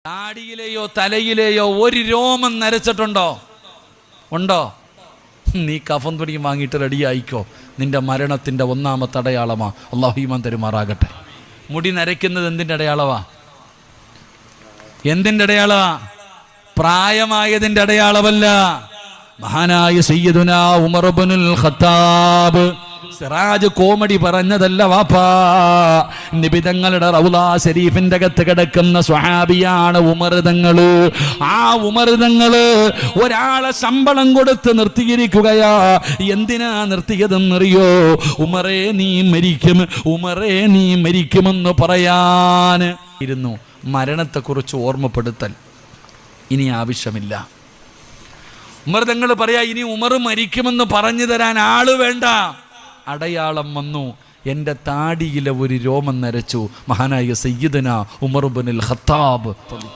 താടിയിലെയോ തലയിലെയോ ഒരു രോമം നരച്ചിട്ടുണ്ടോ? ഉണ്ടോ? നീ കഫൻ തുണി വാങ്ങിയിട്ട് റെഡിയായിക്കോ. നിന്റെ മരണത്തിൻ്റെ ഒന്നാമത്തെ അടയാളമാ. അല്ലാഹു ഈമാൻ തരുമാറാകട്ടെ. മുടി നരയ്ക്കുന്നത് എന്തിൻ്റെ അടയാളമാ? എന്തിൻ്റെ അടയാളമാ? പ്രായമായതിൻ്റെ അടയാളമല്ല. മഹാനായ സയ്യിദുനാ ഉമർ ഇബ്നുൽ ഖത്താബ് സിറാജ് കോമഡി പറഞ്ഞതല്ല വാപ്പാ. നബി തങ്ങളുടെ റൗള ശരീഫിന്റെ അകത്ത് കിടക്കുന്ന സ്വഹാബിയാണ് ഉമർ തങ്ങള്. ആ ഉമർ തങ്ങള് ഒരാളെ ശമ്പളം കൊടുത്ത് നിർത്തിയിരിക്കുകയാ. എന്തിനാ നിർത്തിയതെന്നറിയോ? ഉമറേ നീ മരിക്കും, ഉമറേ നീ മരിക്കുമെന്ന് പറയാൻ ഇരുന്നു. മരണത്തെക്കുറിച്ച് ഓർമ്മപ്പെടുത്തൽ ഇനി ആവശ്യമില്ല. ഉമർ തങ്ങൾ പറയാ, ഇനി ഉമർ മരിക്കുമെന്ന് പറഞ്ഞു തരാൻ ആള് വേണ്ട. അടയാളം വന്നു. എൻ്റെ താടിയിലെ ഒരു രോമം നരച്ചു. മഹാനായ സയ്യിദുനാ ഉമർ ഇബ്നുൽ ഖത്താബ്.